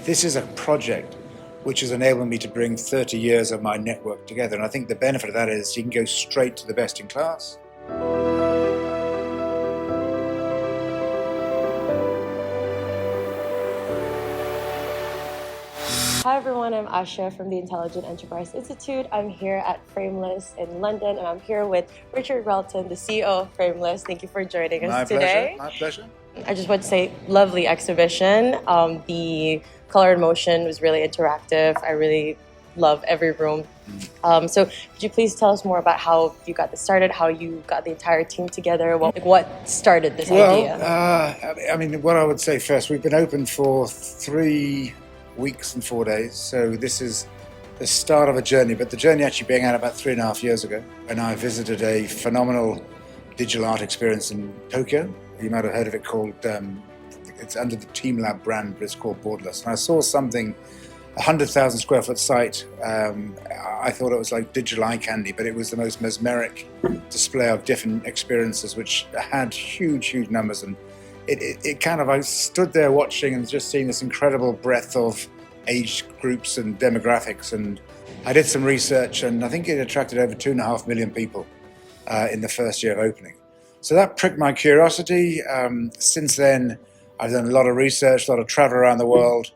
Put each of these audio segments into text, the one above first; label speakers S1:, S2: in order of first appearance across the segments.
S1: this is a project which has enabled me to bring 30 years of my network together. And I think the benefit of that is you can go straight to the best in class.
S2: Hi everyone, I'm Asha from the Intelligent Enterprise Institute. I'm here at Frameless in London, and I'm here with Richard Relton, the CEO of Frameless. Thank you for joining us today.
S1: My pleasure.
S2: I just want to say, lovely exhibition. The color and motion was really interactive. I really love every room. So could you please tell us more about how you got this started, how you got the entire team together, what started this idea?
S1: I mean, what I would say first, we've been open for 3 weeks and 4 days, so this is the start of a journey, but the journey actually began about 3.5 years ago when I visited a phenomenal digital art experience in Tokyo. You might have heard of it, called, it's under the Team Lab brand, but it's called Borderless. And I saw something, 100,000 square foot site. I thought it was like digital eye candy, but it was the most mesmeric display of different experiences, which had huge numbers. And it kind of, I stood there watching and just seeing this incredible breadth of age groups and demographics. And I did some research, and I think it attracted over 2.5 million people in the first year of opening. So that pricked my curiosity. Since then, I've done a lot of research, a lot of travel around the world.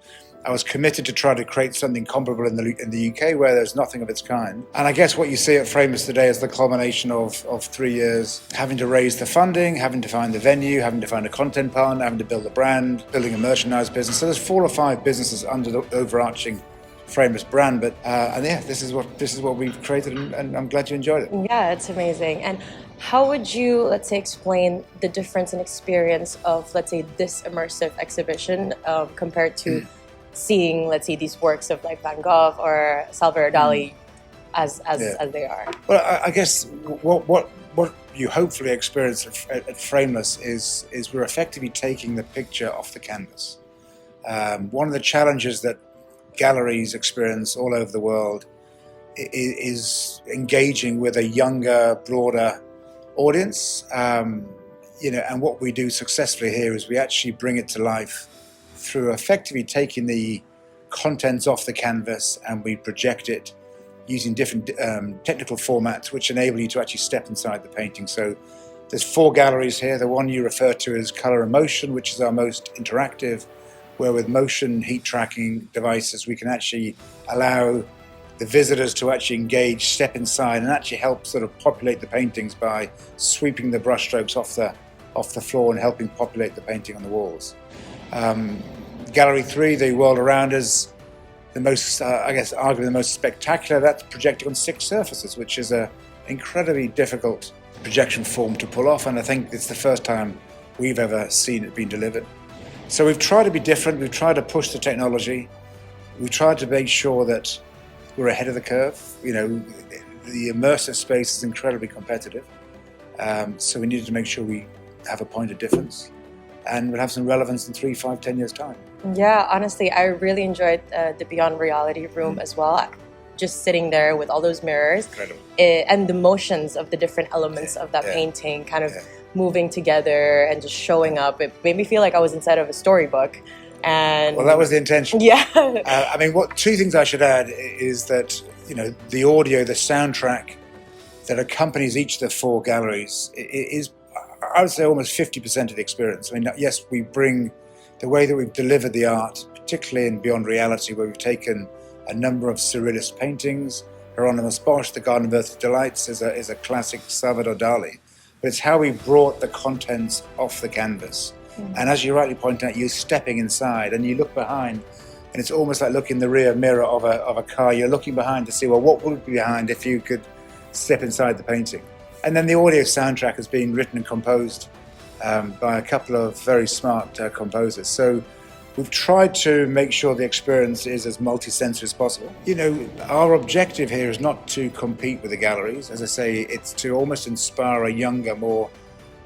S1: I was committed to try to create something comparable in the UK, where there's nothing of its kind. And I guess what you see at Frameless today is the culmination of 3 years, having to raise the funding, having to find the venue, having to find a content partner, having to build a brand, building a merchandise business. So there's 4 or 5 businesses under the overarching Frameless brand. But and yeah, this is what we've created, and I'm glad you enjoyed it.
S2: Yeah, it's amazing. And how would you, let's say, explain the difference in experience of, let's say, this immersive exhibition compared to seeing, let's say, these works of like Van Gogh or Salvador Dali as they are?
S1: Well, I guess what you hopefully experience at Frameless is we're effectively taking the picture off the canvas. One of the challenges that galleries experience all over the world is engaging with a younger, broader audience. And what we do successfully here is we actually bring it to life through effectively taking the contents off the canvas, and we project it using different technical formats which enable you to actually step inside the painting. So there's 4 galleries here. The one you refer to is Color and Motion, which is our most interactive, where with motion heat tracking devices we can actually allow the visitors to actually engage, step inside, and actually help sort of populate the paintings by sweeping the brushstrokes off the floor and helping populate the painting on the walls. Gallery 3, the world around us, the most, I guess, arguably the most spectacular, that's projecting on 6 surfaces, which is an incredibly difficult projection form to pull off, and I think it's the first time we've ever seen it being delivered. So we've tried to be different, we've tried to push the technology, we've tried to make sure that we're ahead of the curve. The immersive space is incredibly competitive, so we needed to make sure we have a point of difference, and we'll have some relevance in 3, 5, 10 years' time.
S2: Yeah, honestly, I really enjoyed the Beyond Reality room as well. Just sitting there with all those mirrors, and the motions of the different elements of that painting kind of moving together and just showing up. It made me feel like I was inside of a storybook. And
S1: well, that was the intention.
S2: Yeah.
S1: I mean, 2 things I should add is that the audio, the soundtrack that accompanies each of the 4 galleries is, I would say, almost 50% of the experience. I mean, yes, we bring the way that we've delivered the art, particularly in Beyond Reality, where we've taken a number of surrealist paintings. Hieronymus Bosch, The Garden of Earth's Delights, is a classic Salvador Dali. But it's how we brought the contents off the canvas. And as you rightly point out, you're stepping inside and you look behind, and it's almost like looking in the rear mirror of a car. You're looking behind to see, well, what would be behind if you could step inside the painting? And then the audio soundtrack has been written and composed by a couple of very smart composers. So we've tried to make sure the experience is as multi-sensory as possible. Our objective here is not to compete with the galleries. As I say, it's to almost inspire a younger,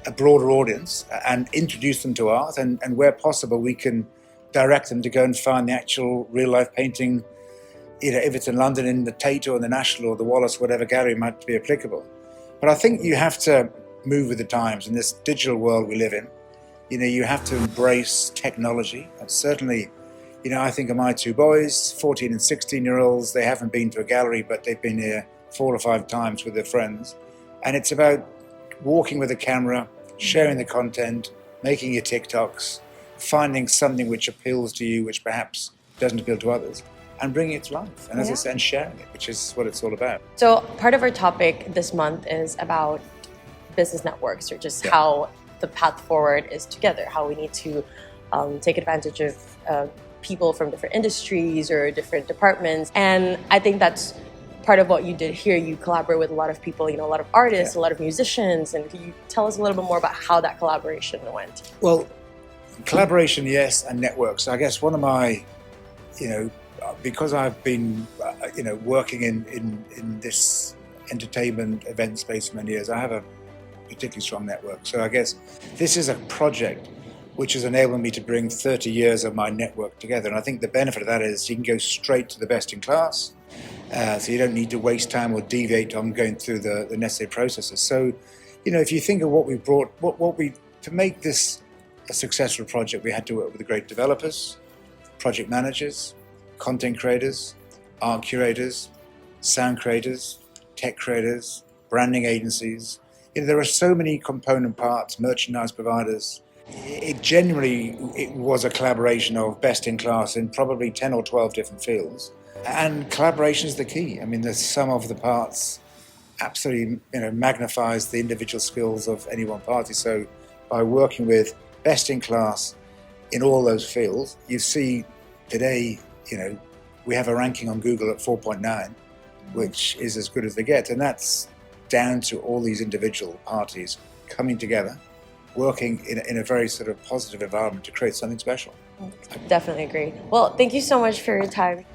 S1: a broader audience and introduce them to art. And where possible, we can direct them to go and find the actual real-life painting, if it's in London, in the Tate or in the National or the Wallace, whatever gallery might be applicable. But I think you have to move with the times in this digital world we live in. You have to embrace technology. And certainly, I think of my two boys, 14 and 16-year-olds. They haven't been to a gallery, but they've been here 4 or 5 times with their friends. And it's about walking with a camera, sharing the content, making your TikToks, finding something which appeals to you, which perhaps doesn't appeal to others, and bringing it to life. And as I said, and sharing it, which is what it's all about.
S2: So part of our topic this month is about business networks, or just how the path forward is together, how we need to take advantage of people from different industries or different departments. And I think that's part of what you did here. You collaborate with a lot of people, a lot of artists, a lot of musicians. And can you tell us a little bit more about how that collaboration went?
S1: Well, collaboration, yes, and networks. I guess one of my, because I've been, working in this entertainment event space for many years, I have a particularly strong network. So I guess this is a project which has enabled me to bring 30 years of my network together. And I think the benefit of that is you can go straight to the best in class. So you don't need to waste time or deviate on going through the necessary processes. So, if you think of what we brought, to make this a successful project, we had to work with the great developers, project managers, content creators, art curators, sound creators, tech creators, branding agencies. There are so many component parts, merchandise providers. It was a collaboration of best in class in probably 10 or 12 different fields. And collaboration is the key. I mean, the sum of the parts absolutely magnifies the individual skills of any one party. So by working with best in class in all those fields, you see today, we have a ranking on Google at 4.9, which is as good as they get. And that's down to all these individual parties coming together, working in a very sort of positive environment to create something special.
S2: Definitely agree. Well, thank you so much for your time.